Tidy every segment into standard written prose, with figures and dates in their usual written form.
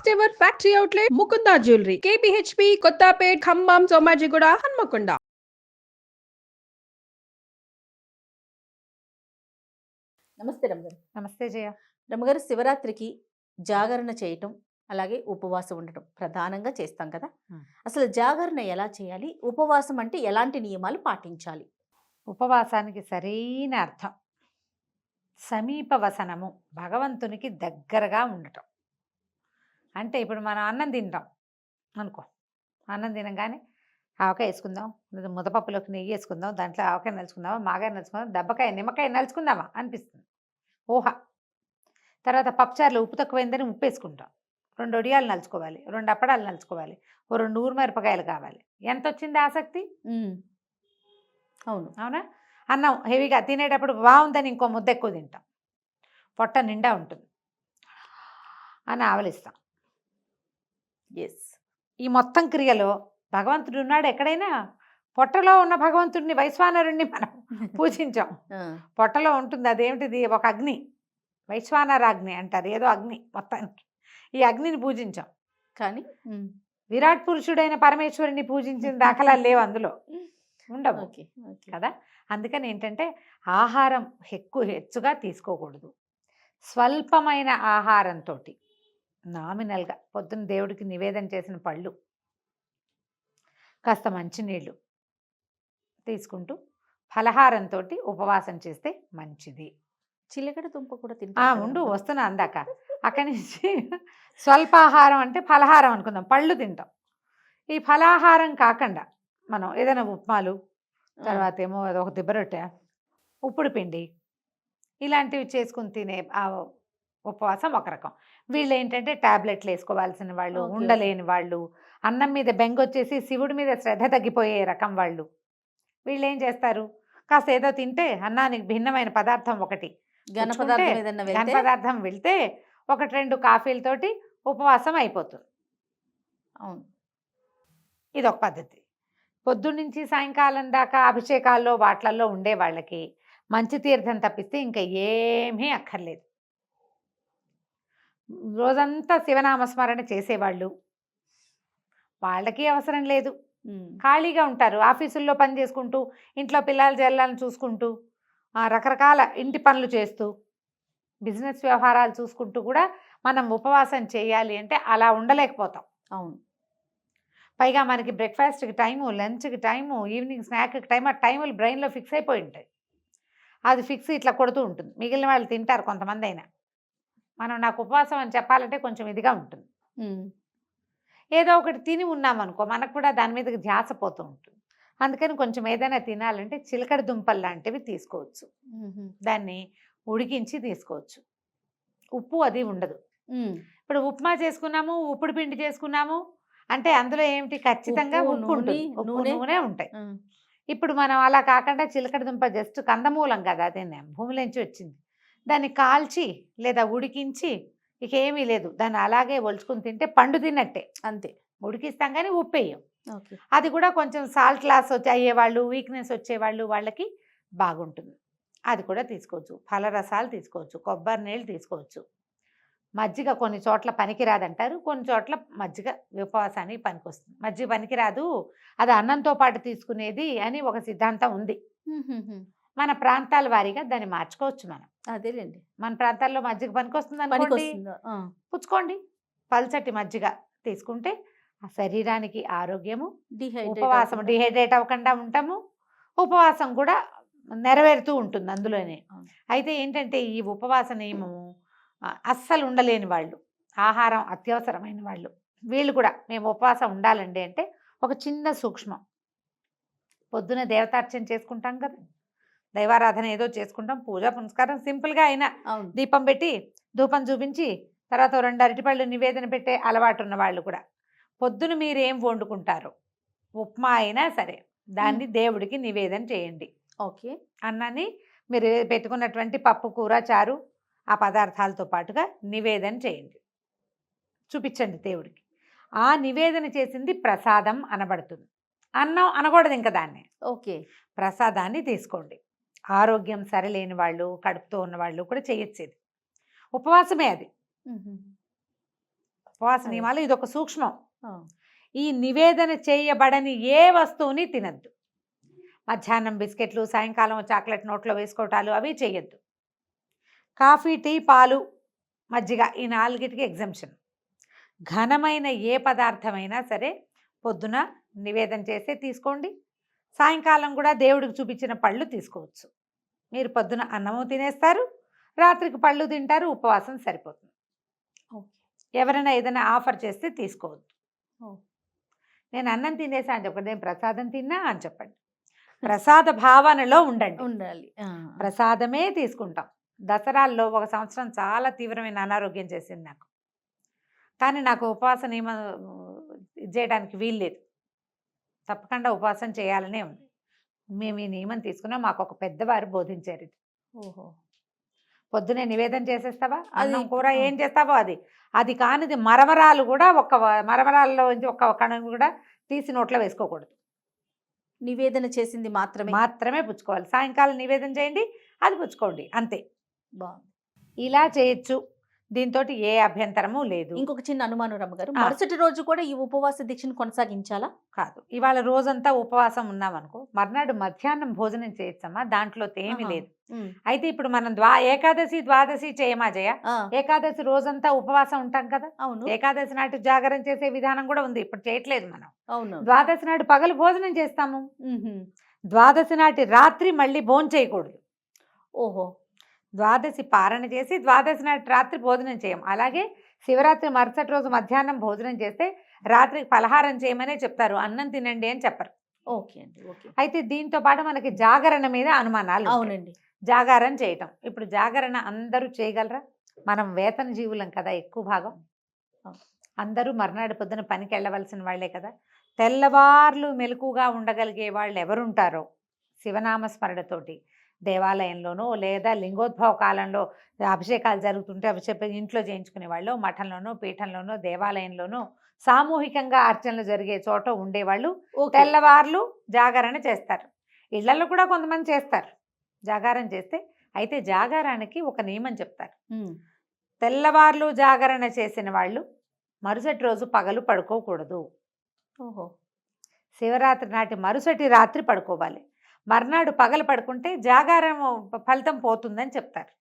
First ever factory outlet Mukunda jewellery KPHP Kothapet Khammam Somajiguda Hanamkonda. నమస్తే రమగారు. నమస్తే జయ. రమగారు, శివరాత్రికి జాగరణ చేయటం అలాగే ఉపవాసం ఉండటం ప్రధానంగా చేస్తాం కదా. అసలు జాగరణ ఎలా చేయాలి, ఉపవాసం అంటే ఎలాంటి నియమాలు పాటించాలి? ఉపవాసానికి సరైన అర్థం సమీప వసనము, భగవంతునికి దగ్గరగా ఉండటం. అంటే ఇప్పుడు మనం అన్నం తింటాం అనుకో, అన్నం తినగానే ఆవకాయ వేసుకుందాం, ముద్దపప్పులోకి నెయ్యి వేసుకుందాం, దాంట్లో ఆవకాయ నలుచుకుందామా, మాగాయ నలుచుకుందాం, దెబ్బకాయ నిమ్మకాయ నలుచుకుందామా అనిపిస్తుంది ఊహ. తర్వాత పప్పుచారులో ఉప్పు తక్కువైందని ఉప్పు వేసుకుంటాం, 2 వడియాలు నలుచుకోవాలి, 2 అప్పడాలు నలుచుకోవాలి, ఓ 2 ఊరుమిరపకాయలు కావాలి. ఎంత వచ్చింది ఆసక్తి? అవును, అవునా? అన్నం హెవీగా తినేటప్పుడు బాగుందని ఇంకో ముద్ద ఎక్కువ తింటాం, పొట్ట నిండా ఉంటుంది అని ఆవలిస్తాం. ఎస్. ఈ మొత్తం క్రియలో భగవంతుడు ఉన్నాడు ఎక్కడైనా. పొట్టలో ఉన్న భగవంతుడిని, వైశ్వానరుణ్ణి మనం పూజించాం. పొట్టలో ఉంటుంది, అదేమిటిది, ఒక అగ్ని, వైశ్వానరాగ్ని అంటారు, ఏదో అగ్ని. మొత్తానికి ఈ అగ్నిని పూజించాం. కానీ విరాట్ పురుషుడైన పరమేశ్వరుని పూజించిన దాఖలాలు లేవు, అందులో ఉండవు కదా. అందుకని ఏంటంటే ఆహారం హెచ్చుగా తీసుకోకూడదు. స్వల్పమైన ఆహారంతో నామినల్గా పొద్దున్న దేవుడికి నివేదన చేసిన పళ్ళు, కాస్త మంచినీళ్ళు తీసుకుంటూ ఫలహారంతో ఉపవాసం చేస్తే మంచిది. చిలకడ దుంప కూడా ఉండు, వస్తున్నా అందాక. అక్కడి నుంచి స్వల్పాహారం అంటే ఫలహారం అనుకుందాం, పళ్ళు తింటాం. ఈ ఫలాహారం కాకుండా మనం ఏదైనా ఉప్మాలు, తర్వాత ఏమో ఒక దిబ్బరొట్టె, ఉప్పుడు పిండి, ఇలాంటివి చేసుకుని తినే ఆ ఉపవాసం ఒక రకం. వీళ్ళు ఏంటంటే ట్యాబ్లెట్లు వేసుకోవాల్సిన వాళ్ళు, ఉండలేని వాళ్ళు, అన్నం మీద బెంగొచ్చేసి శివుడి మీద శ్రద్ధ తగ్గిపోయే రకం వాళ్ళు. వీళ్ళు ఏం చేస్తారు, కాస్త ఏదో తింటే అన్నానికి భిన్నమైన పదార్థం ఒకటి, ఘన పదార్థం వెళ్తే 1-2 కాఫీలతోటి ఉపవాసం అయిపోతుంది. అవును, ఇదొక పద్ధతి. పొద్దున్నుంచి సాయంకాలం దాకా అభిషేకాల్లో వాట్లల్లో ఉండే వాళ్ళకి మంచి తీర్థం తప్పిస్తే ఇంకా ఏమీ అక్కర్లేదు. రోజంతా శివనామస్మరణ చేసేవాళ్ళు, వాళ్ళకి అవసరం లేదు. ఖాళీగా ఉంటారు, ఆఫీసుల్లో పని చేసుకుంటూ, ఇంట్లో పిల్లల జల్లాలను చూసుకుంటూ, రకరకాల ఇంటి పనులు చేస్తూ, బిజినెస్ వ్యవహారాలు చూసుకుంటూ కూడా మనం ఉపవాసం చేయాలి అంటే అలా ఉండలేకపోతాం. అవును. పైగా మనకి బ్రేక్ఫాస్ట్కి టైము, లంచ్కి టైము, ఈవినింగ్ స్నాక్కి టైం, ఆ టైములు బ్రెయిన్లో ఫిక్స్ అయిపోయి ఉంటాయి. అది ఫిక్స్ ఇట్లా కొడుతూ ఉంటుంది. మిగిలిన వాళ్ళు తింటారు కొంతమంది అయినా. మనం నాకు ఉపవాసం అని చెప్పాలంటే కొంచెం ఇదిగా ఉంటుంది. ఏదో ఒకటి తిని ఉన్నామనుకో, మనకు కూడా దాని మీదకి ధ్యాస పోతూ ఉంటుంది. అందుకని కొంచెం ఏదైనా తినాలంటే చిలకడ దుంపలు లాంటివి తీసుకోవచ్చు, దాన్ని ఉడికించి తీసుకోవచ్చు. ఉప్పు అది ఉండదు. ఇప్పుడు ఉప్మా చేసుకున్నాము, ఉప్పుడు పిండి చేసుకున్నాము అంటే అందులో ఏమిటి, ఖచ్చితంగా ఉప్పు ఉంటుంది, నూనె ఉంటాయి. ఇప్పుడు మనం అలా కాకుండా చిలకడ దుంప జస్ట్ కందమూలం కదా, అదే భూమిలోంచి వచ్చింది, దాన్ని కాల్చి లేదా ఉడికించి, ఇక ఏమీ లేదు, దాన్ని అలాగే ఒలుచుకుని తింటే పండు తిన్నట్టే, అంతే. ఉడికిస్తాం కానీ ఉప్పు వేయం. అది కూడా కొంచెం సాల్ట్ లాస్ అయ్యేవాళ్ళు, వీక్నెస్ వచ్చేవాళ్ళు, వాళ్ళకి బాగుంటుంది. అది కూడా తీసుకోవచ్చు. ఫలరసాలు తీసుకోవచ్చు, కొబ్బరి నీళ్ళు తీసుకోవచ్చు. మజ్జిగ కొన్ని చోట్ల పనికిరాదంటారు, కొన్ని చోట్ల మజ్జిగ ఉపవాసానికి పనికొస్తుంది. మజ్జిగ పనికిరాదు, అది అన్నంతో పాటు తీసుకునేది అని ఒక సిద్ధాంతం ఉంది. మన ప్రాంతాల వారీగా దాన్ని మార్చుకోవచ్చు మనం. అదేలేండి, మన ప్రాంతాల్లో మజ్జిగ పనికొస్తుంది అనుకోండి, పుచ్చుకోండి. పల్చటి మజ్జిగ తీసుకుంటే ఆ శరీరానికి ఆరోగ్యము, ఉపవాసం డిహైడ్రేట్ అవ్వకుండా ఉంటాము, ఉపవాసం కూడా నెరవేరుతూ ఉంటుంది అందులోనే. అయితే ఏంటంటే ఈ ఉపవాస నియమము అస్సలు ఉండలేని వాళ్ళు, ఆహారం అత్యవసరమైన వాళ్ళు, వీళ్ళు కూడా మేము ఉపవాసం ఉండాలండి అంటే ఒక చిన్న సూక్ష్మం. పొద్దున దేవతార్చన చేసుకుంటాం కదా, దైవారాధన ఏదో చేసుకుంటాం, పూజ పునస్కారం సింపుల్గా అయినా దీపం పెట్టి ధూపం చూపించి తర్వాత 2 అరటిపళ్ళు నివేదన పెట్టే అలవాటు ఉన్న వాళ్ళు కూడా పొద్దున మీరు ఏం వండుకుంటారో, ఉప్మా అయినా సరే దాన్ని దేవుడికి నివేదన చేయండి. ఓకే. అన్నాన్ని మీరు పెట్టుకున్నటువంటి పప్పు, కూర, చారు, ఆ పదార్థాలతో పాటుగా నివేదన చేయండి, చూపించండి దేవుడికి. ఆ నివేదన చేసింది ప్రసాదం అనబడుతుంది. అన్నం అనకూడదు ఇంకా దాన్ని. ఓకే. ప్రసాదాన్ని తీసుకోండి. ఆరోగ్యం సరిలేని వాళ్ళు, కడుపుతో ఉన్న వాళ్ళు కూడా చేయొచ్చేది ఉపవాసమే అది. ఉపవాస అదే. నియమాలు ఇదొక సూక్ష్మం. ఆ, ఈ నివేదన చేయబడని ఏ వస్తువుని తినద్దు. మధ్యాహ్నం బిస్కెట్లు, సాయంకాలం చాక్లెట్ నోట్లో వేసుకోవటాలు అవి చేయొద్దు. కాఫీ, టీ, పాలు, మజ్జిగ ఈ 4టికి ఎగ్జంప్షన్. ఘనమైన ఏ పదార్థమైనా సరే పొద్దున నివేదన చేసే తీసుకోండి. సాయంకాలం కూడా దేవుడికి చూపించిన పళ్ళు తీసుకోవచ్చు. మీరు పొద్దున అన్నము తినేస్తారు, రాత్రికి పళ్ళు తింటారు, ఉపవాసం సరిపోతుంది. ఓకే. ఎవరైనా ఏదైనా ఆఫర్ చేస్తే తీసుకోవద్దు. ఓ. నేను అన్నం తినేసా అని చెప్పండి, నేను ప్రసాదం తిన్నా అని చెప్పండి. ప్రసాద భావనలో ఉండండి. ఉండాలి. ప్రసాదమే తీసుకుంటాం. దసరాల్లో ఒక సంవత్సరం చాలా తీవ్రమైన అనారోగ్యం చేసింది నాకు. కానీ నాకు ఉపవాస నియమం ఇది చేయడానికి వీల్లేదు. తప్పకుండా ఉపవాసం చేయాలనే ఉంది. మేము ఈ నియమం తీసుకున్నాం. మాకు ఒక పెద్దవారు బోధించారు ఇది. ఓహో. పొద్దునే నివేదన చేసేస్తావా, అది అన్నం కూర ఏం చేస్తావో అది కానిది మరమరాలు కూడా మరమరాల్లో ఒక కణం కూడా తీసి నోట్లో వేసుకోకూడదు. నివేదన చేసింది మాత్రమే పుచ్చుకోవాలి. సాయంకాలం నివేదన చేయండి, అది పుచ్చుకోండి, అంతే. బాగుంది. ఇలా చేయొచ్చు. దీంతో ఏ అభ్యంతరము లేదు. ఇంకొక చిన్న అనుమానం రమ్మగారు, మరుసటి రోజు కూడా ఈ ఉపవాస దీక్షను కొనసాగించాలా? కాదు, ఇవాళ రోజంతా ఉపవాసం ఉన్నామనుకో, మర్నాడు మధ్యాహ్నం భోజనం చేయొచ్చమ్మా, దాంట్లో ఏమీ లేదు. అయితే ఇప్పుడు మనం ఏకాదశి ద్వాదశి చేయమా జయ? ఏకాదశి రోజంతా ఉపవాసం ఉంటాం కదా. అవును. ఏకాదశి నాటి జాగరణ చేసే విధానం కూడా ఉంది, ఇప్పుడు చేయట్లేదు మనం. అవును. ద్వాదశి నాటి పగలు భోజనం చేస్తాము. ద్వాదశి నాటి రాత్రి మళ్ళీ భోజనం చేయకూడదు. ఓహో. ద్వాదశి పారణ చేసి ద్వాదశి నాటి రాత్రి భోజనం చేయం. అలాగే శివరాత్రి మరుసటి రోజు మధ్యాహ్నం భోజనం చేస్తే రాత్రికి పలహారం చేయమనే చెప్తారు, అన్నం తినండి అని చెప్పరు. ఓకే అండి. ఓకే. అయితే దీంతో పాటు మనకి జాగరణ మీద అనుమానాలు. అవునండి. జాగారం చేయటం, ఇప్పుడు జాగరణ అందరూ చేయగలరా? మనం వేతన జీవులం కదా, ఎక్కువ భాగం అందరూ మర్నాడు పొద్దున పనికి వెళ్ళవలసిన వాళ్లే కదా. తెల్లవార్లు మెలకుగా ఉండగలిగే వాళ్ళు ఎవరుంటారో శివనామస్మరణతోటి దేవాలయంలోనో లేదా లింగోద్భవ కాలంలో అభిషేకాలు జరుగుతుంటే అభిషేకం ఇంట్లో చేయించుకునే వాళ్ళు, మఠంలోనో పీఠంలోనో దేవాలయంలోనో సామూహికంగా అర్చనలు జరిగే చోట ఉండేవాళ్ళు తెల్లవార్లు జాగరణ చేస్తారు. ఇళ్లలో కూడా కొంతమంది చేస్తారు జాగారం చేస్తే. అయితే జాగారానికి ఒక నియమం చెప్తారు. తెల్లవార్లు జాగరణ చేసిన వాళ్ళు మరుసటి రోజు పగలు పడుకోకూడదు. ఓహో. శివరాత్రి నాటి మరుసటి రాత్రి పడుకోవాలి. మర్నాడు పగలు పడుకుంటే జాగారం ఫలితం పోతుందని చెప్తారు.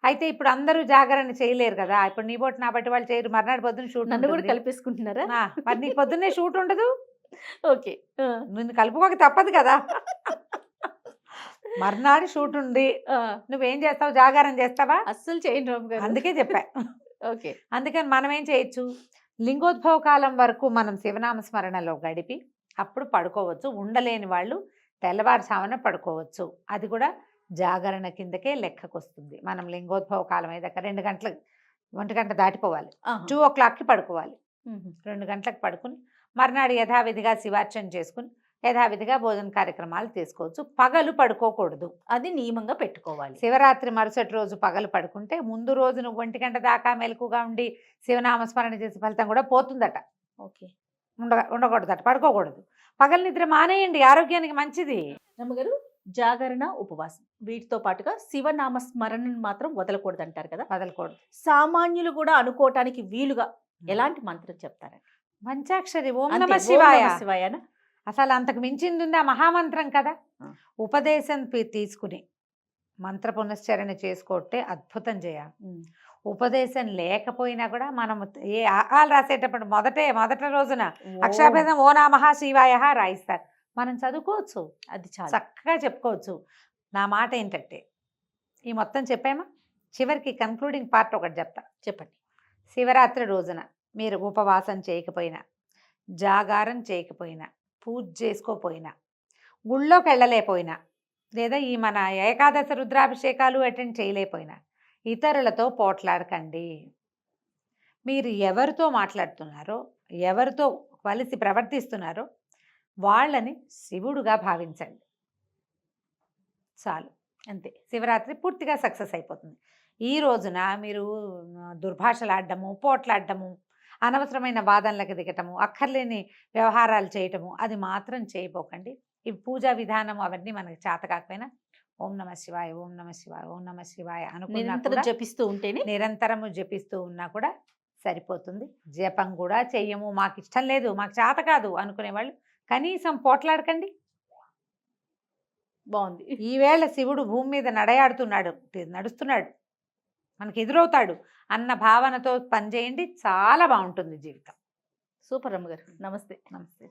అయితే ఇప్పుడు అందరూ జాగరణ చేయలేరు కదా. ఇప్పుడు నీ బోటి నా బట్టి వాళ్ళు చేయరు. మర్నాడు పొద్దున్న షూట్ నన్ను కూడా కల్పేసుకుంటున్నారా? మరి నీ పొద్దున్నే షూట్ ఉండదు. ఓకే. నిన్ను కలుపుకోక తప్పదు కదా. మర్నాడు షూట్ ఉంది, నువ్వేం చేస్తావు? జాగారం చేస్తావా? అస్సలు చేయండి రామ్ గారు. అందుకే చెప్పా. ఓకే. అందుకని మనం ఏం చేయొచ్చు, లింగోద్భవ కాలం వరకు మనం శివనామ స్మరణలో గడిపి అప్పుడు పడుకోవచ్చు. ఉండలేని వాళ్ళు తెల్లవారుజామున పడుకోవచ్చు. అది కూడా జాగరణ కిందకే లెక్కకు వస్తుంది. మనం లింగోద్భవ కాలం అయ్యాక 2 గంటలకు 1 గంట దాటిపోవాలి, 2 o'clockకి పడుకోవాలి. 2 గంటలకు పడుకుని మర్నాడు యథావిధిగా శివార్చన చేసుకుని యథావిధిగా భోజన కార్యక్రమాలు తీసుకోవచ్చు. పగలు పడుకోకూడదు, అది నియమంగా పెట్టుకోవాలి. శివరాత్రి మరుసటి రోజు పగలు పడుకుంటే ముందు రోజు నువ్వు 1 గంట దాకా మెలకుగా ఉండి శివనామస్మరణ చేసే ఫలితం కూడా పోతుందట. ఓకే. ఉండకూడదట, పడుకోకూడదు. పగలు నిద్ర మానేయండి, ఆరోగ్యానికి మంచిది. రమ్మగారు, జాగరణ, ఉపవాసం వీటితో పాటుగా శివనామ స్మరణను మాత్రం వదలకూడదు అంటారు కదా. వదలకూడదు. సామాన్యులు కూడా అనుకోవటానికి వీలుగా ఎలాంటి మంత్రం చెప్తారండి? పంచాక్షరి ఓం అంతే, నమ ఓం శివాయ. నమః శివాయనా? అసలు అంతకు మించింది ఉంది ఆ మహామంత్రం కదా. ఉపదేశం తీసుకుని మంత్ర పునశ్చరణ చేసుకోవటే అద్భుతం చేయాలి. ఉపదేశం లేకపోయినా కూడా మనం ఏ ఆకాలు రాసేటప్పుడు మొదట రోజున అక్షరాభేదం ఓ నమః శివాయ రాయిస్తారు. మనం చదువుకోవచ్చు, అది చాలా చక్కగా చెప్పుకోవచ్చు. నా మాట ఏంటంటే ఈ మొత్తం చెప్పామా, చివరికి కన్క్లూడింగ్ పార్ట్ ఒకటి చెప్తా. చెప్పండి. శివరాత్రి రోజున మీరు ఉపవాసం చేయకపోయినా, జాగారం చేయకపోయినా, పూజ చేసుకోపోయినా, గుళ్ళోకి వెళ్ళలేకపోయినా, లేదా ఈ మన ఏకాదశి రుద్రాభిషేకాలు అటెండ్ చేయలేకపోయినా ఇతరులతో పోట్లాడకండి. మీరు ఎవరితో మాట్లాడుతున్నారో, ఎవరితో కలిసి ప్రవర్తిస్తున్నారో వాళ్ళని శివుడుగా భావించండి. చాలు, అంతే. శివరాత్రి పూర్తిగా సక్సెస్ అయిపోతుంది. ఈ రోజున మీరు దుర్భాషలాడడము, పోట్లాడడము, అనవసరమైన వాదనలకు దిగటము, అక్కర్లేని వ్యవహారాలు చేయటము అది మాత్రం చేయబోకండి. ఈ పూజా విధానం అవన్నీ మనకి చేత కాకపోయినా ఓం నమ శివాయ, ఓం నమ శివాయ, ఓం నమ శివాయ అనుకున్నా నిరంతరం జపిస్తూ ఉంటేనే, నిరంతరము జపిస్తూ ఉన్నా కూడా సరిపోతుంది. జపం కూడా చెయ్యము, మాకు ఇష్టం లేదు, మాకు చేత కాదు అనుకునేవాళ్ళు కనీసం పోట్లాడకండి. బాగుంది. ఈవేళ శివుడు భూమి మీద నడుస్తున్నాడు, మనకి ఎదురవుతాడు అన్న భావనతో పనిచేయండి, చాలా బాగుంటుంది జీవితం. సూపర్ రమ్మగారు. నమస్తే. నమస్తే.